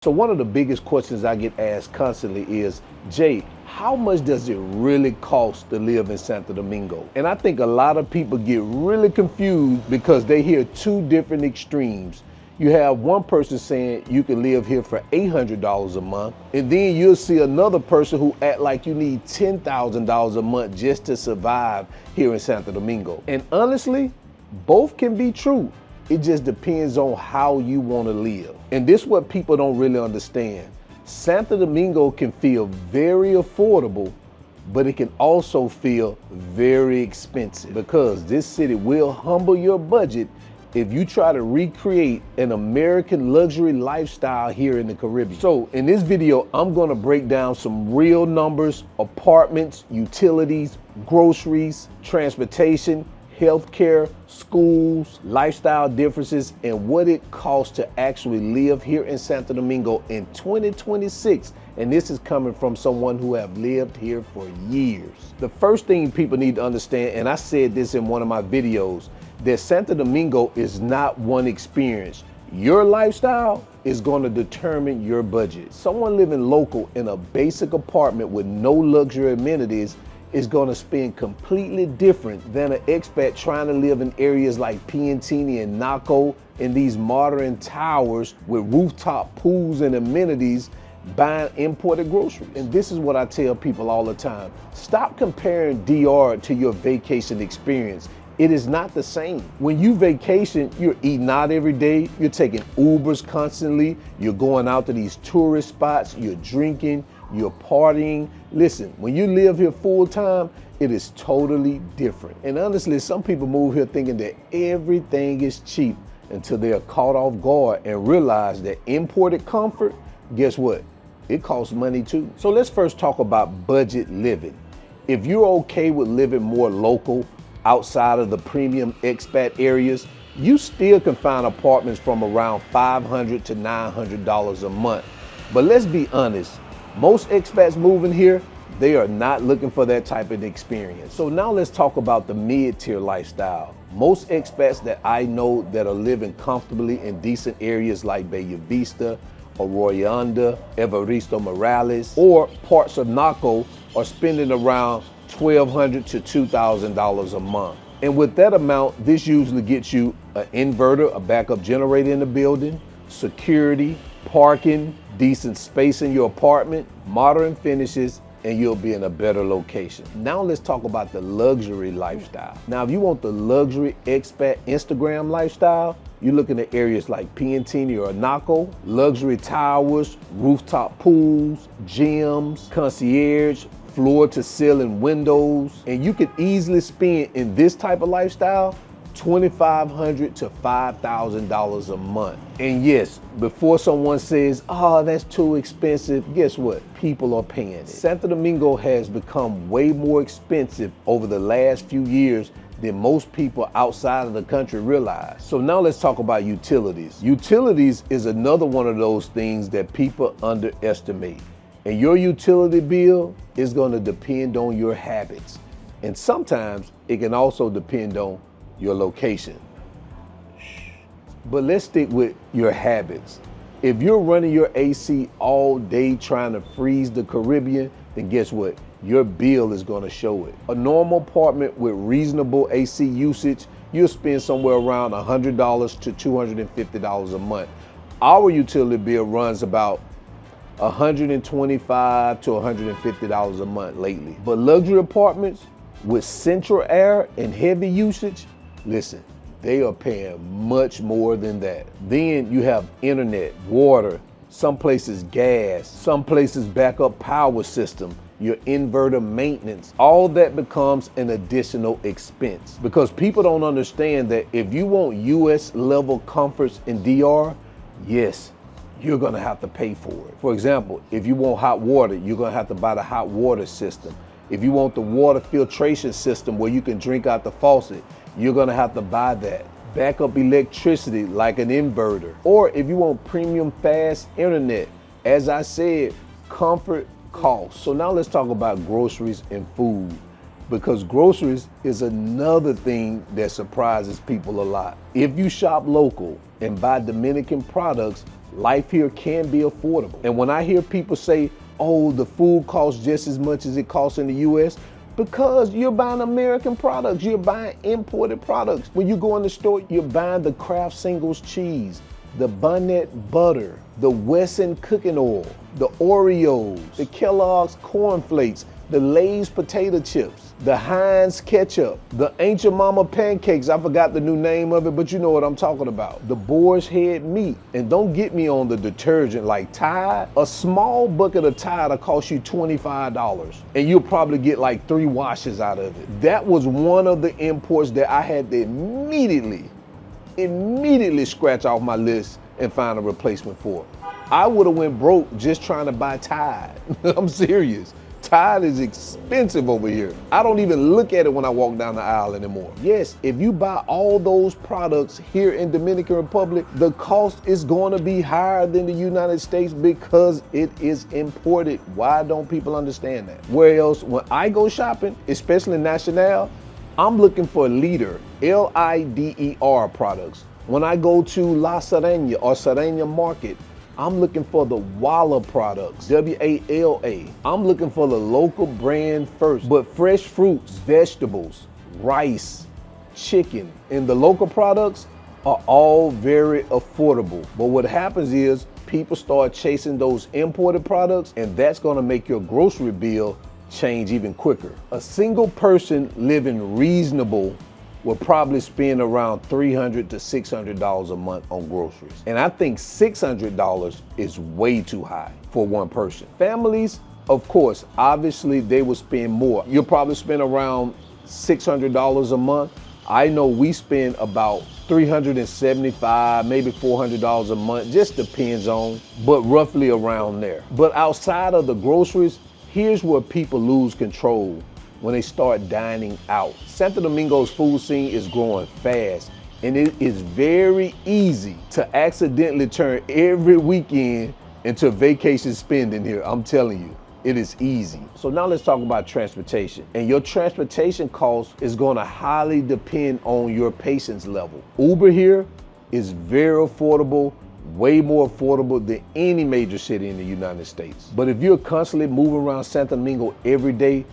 So one of the biggest questions I get asked constantly is, Jay, how much does it really cost to live in Santo Domingo? And I think a lot of people get really confused because they hear two different extremes. You have one person saying you can live here for $800 a month, and then you'll see another person who act like you need $10,000 a month just to survive here in Santo Domingo. And honestly, both can be true. It just depends on how you want to live. And this is what people don't really understand. Santo Domingo can feel very affordable, but it can also feel very expensive because this city will humble your budget if you try to recreate an American luxury lifestyle here in the Caribbean. So in this video, I'm gonna break down some real numbers, apartments, utilities, groceries, transportation, healthcare, schools, lifestyle differences, and what it costs to actually live here in Santo Domingo in 2026. And this is coming from someone who have lived here for years. The first thing people need to understand, and I said this in one of my videos, that Santo Domingo is not one experience. Your lifestyle is going to determine your budget. Someone living local in a basic apartment with no luxury amenities is going to spend completely different than an expat trying to live in areas like Piantini and Naco in these modern towers with rooftop pools and amenities buying imported groceries. And this is what I tell people all the time. Stop comparing DR to your vacation experience. It is not the same. When you vacation, you're eating out every day, you're taking Ubers constantly, you're going out to these tourist spots, you're drinking, you're partying. Listen, when you live here full time, it is totally different. And honestly, some people move here thinking that everything is cheap until they're caught off guard and realize that imported comfort, guess what? It costs money too. So let's first talk about budget living. If you're okay with living more local, outside of the premium expat areas, you still can find apartments from around $500 to $900 a month. But let's be honest, most expats moving here, they are not looking for that type of experience. So now let's talk about the mid-tier lifestyle. Most expats that I know that are living comfortably in decent areas like Bella Vista, Arroyo, Evaristo Morales, or parts of Naco are spending around $1,200 to $2,000 a month. And with that amount, this usually gets you an inverter, a backup generator in the building, security, parking, decent space in your apartment, modern finishes, and you'll be in a better location. Now let's talk about the luxury lifestyle. Now, if you want the luxury expat Instagram lifestyle, you're looking at areas like Piantini or Naco, luxury towers, rooftop pools, gyms, concierge, floor to ceiling windows, and you could easily spend in this type of lifestyle $2,500 to $5,000 a month. And yes, before someone says, oh, that's too expensive, guess what? People are paying it. Santo Domingo has become way more expensive over the last few years than most people outside of the country realize. So now let's talk about utilities. Utilities is another one of those things that people underestimate. And your utility bill is going to depend on your habits. And sometimes it can also depend on your location. But let's stick with your habits. If you're running your AC all day trying to freeze the Caribbean, then guess what? Your bill is going to show it. A normal apartment with reasonable AC usage, you'll spend somewhere around $100 to $250 a month. Our utility bill runs about $125 to $150 a month lately. But luxury apartments with central air and heavy usage, listen, they are paying much more than that. Then you have internet, water, some places gas, some places backup power system, your inverter maintenance. All that becomes an additional expense because people don't understand that if you want US level comforts in DR, yes, you're gonna have to pay for it. For example, if you want hot water, you're gonna have to buy the hot water system. If you want the water filtration system where you can drink out the faucet, you're gonna have to buy that. Backup electricity like an inverter. Or if you want premium fast internet, as I said, comfort costs. So now let's talk about groceries and food, because groceries is another thing that surprises people a lot. If you shop local and buy Dominican products, Life here can be affordable. And when I hear people say, oh, the food costs just as much as it costs in the US, because you're buying American products, you're buying imported products. When you go in the store, you're buying the Kraft Singles cheese, the Bonnet butter, the Wesson cooking oil, the Oreos, the Kellogg's Corn Flakes, the Lay's potato chips, the Heinz ketchup, the Ain't Your Mama pancakes. I forgot the new name of it, but you know what I'm talking about. The boar's head meat. And don't get me on the detergent like Tide. A small bucket of Tide will cost you $25, and you'll probably get like 3 washes out of it. That was one of the imports that I had to immediately scratch off my list and find a replacement for. I would have went broke just trying to buy Tide. I'm serious. Tide is expensive over here. I don't even look at it when I walk down the aisle anymore. Yes, if you buy all those products here in Dominican Republic, the cost is going to be higher than the United States because it is imported. Why don't people understand that? Where else, when I go shopping, especially National, I'm looking for Leader, Lider products. When I go to La Serena or Serena Market, I'm looking for the Walla products, Walla. I'm looking for the local brand first, but fresh fruits, vegetables, rice, chicken, and the local products are all very affordable. But what happens is people start chasing those imported products, and that's gonna make your grocery bill change even quicker. A single person living reasonable will probably spend around $300 to $600 a month on groceries. And I think $600 is way too high for one person. Families, of course, obviously they will spend more. You'll probably spend around $600 a month. I know we spend about $375, maybe $400 a month, just depends on, but roughly around there. But outside of the groceries, here's where people lose control when they start dining out. Santo Domingo's food scene is growing fast, and it is very easy to accidentally turn every weekend into vacation spending here. I'm telling you, it is easy. So now let's talk about transportation. And your transportation cost is gonna highly depend on your patience level. Uber here is very affordable, way more affordable than any major city in the United States. But if you're constantly moving around Santo Domingo every day,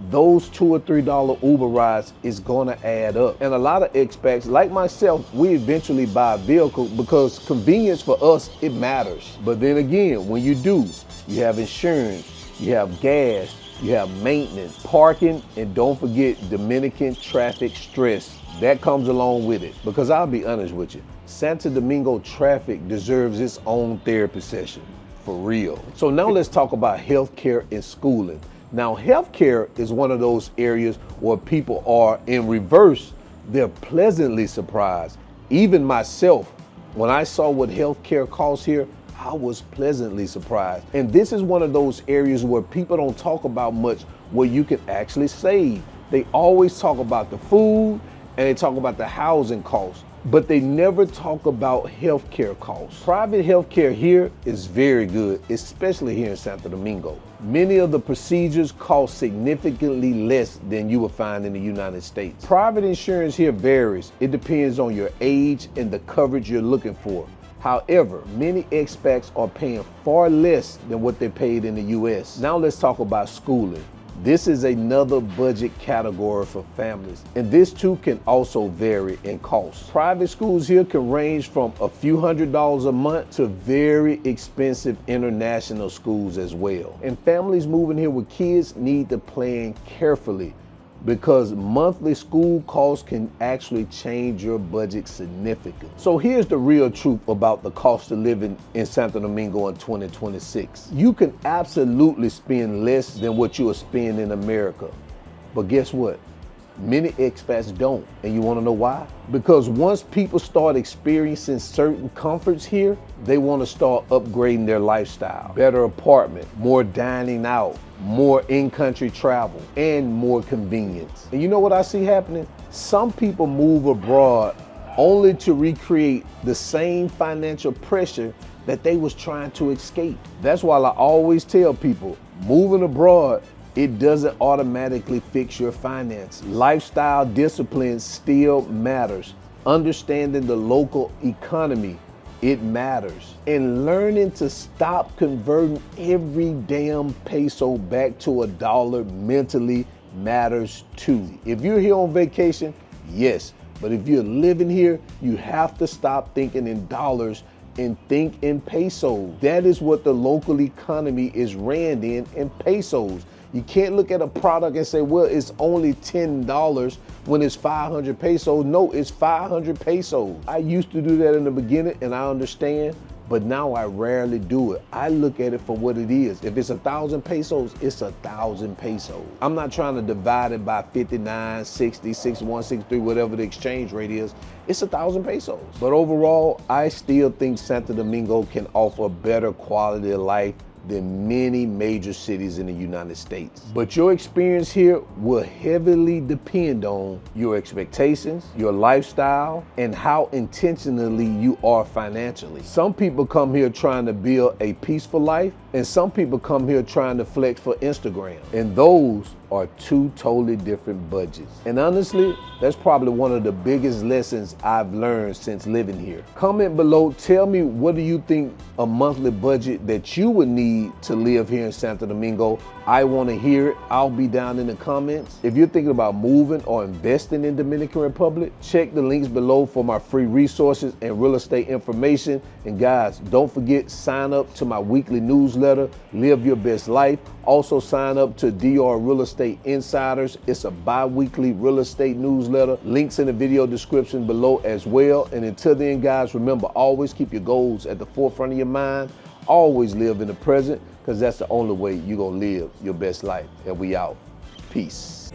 those $2 or $3 Uber rides is gonna add up. And a lot of expats, like myself, we eventually buy a vehicle because convenience for us, it matters. But then again, when you do, you have insurance, you have gas, you have maintenance, parking, and don't forget Dominican traffic stress. That comes along with it. Because I'll be honest with you, Santo Domingo traffic deserves its own therapy session, for real. So now let's talk about healthcare and schooling. Now, healthcare is one of those areas where people are in reverse. They're pleasantly surprised. Even myself, when I saw what healthcare costs here, I was pleasantly surprised. And this is one of those areas where people don't talk about much, where you can actually save. They always talk about the food and they talk about the housing costs, but they never talk about healthcare costs. Private healthcare here is very good, especially here in Santo Domingo. Many of the procedures cost significantly less than you would find in the United States. Private insurance here varies. It depends on your age and the coverage you're looking for. However, many expats are paying far less than what they paid in the US. Now let's talk about schooling. This is another budget category for families, and this too can also vary in cost. Private schools here can range from a few $100s a month to very expensive international schools as well. And families moving here with kids need to plan carefully, because monthly school costs can actually change your budget significantly. So here's the real truth about the cost of living in Santo Domingo in 2026. You can absolutely spend less than what you will spend in America. But guess what? Many expats don't. And you wanna know why? Because once people start experiencing certain comforts here, they wanna start upgrading their lifestyle. Better apartment, more dining out, more in-country travel, and more convenience. And you know what I see happening? Some people move abroad only to recreate the same financial pressure that they was trying to escape. That's why I always tell people, moving abroad, it doesn't automatically fix your finances. Lifestyle discipline still matters. Understanding the local economy it matters. And learning to stop converting every damn peso back to a dollar mentally matters too. If you're here on vacation, yes, but if you're living here, you have to stop thinking in dollars and think in pesos. That is what the local economy is ran in pesos. You can't look at a product and say, well, it's only $10 when it's 500 pesos. No, it's 500 pesos. I used to do that in the beginning and I understand, but now I rarely do it. I look at it for what it is. If it's 1,000 pesos, it's 1,000 pesos. I'm not trying to divide it by 59, 60, 61, 63, whatever the exchange rate is. It's 1,000 pesos. But overall, I still think Santo Domingo can offer better quality of life than many major cities in the United States. But your experience here will heavily depend on your expectations, your lifestyle, and how intentionally you are financially. Some people come here trying to build a peaceful life, and some people come here trying to flex for Instagram. And those are two totally different budgets. And honestly, that's probably one of the biggest lessons I've learned since living here. Comment below, tell me, what do you think a monthly budget that you would need to live here in Santo Domingo? I want to hear it. I'll be down in the comments. If you're thinking about moving or investing in Dominican Republic, check the links below for my free resources and real estate information. And guys, don't forget, sign up to my weekly newsletter, Live Your Best Life. Also sign up to DR Real Estate Insiders. It's a bi-weekly real estate newsletter. Links in the video description below as well. And until then, guys, remember, always keep your goals at the forefront of your mind. Always live in the present, because that's the only way you're going to live your best life. And we out. Peace.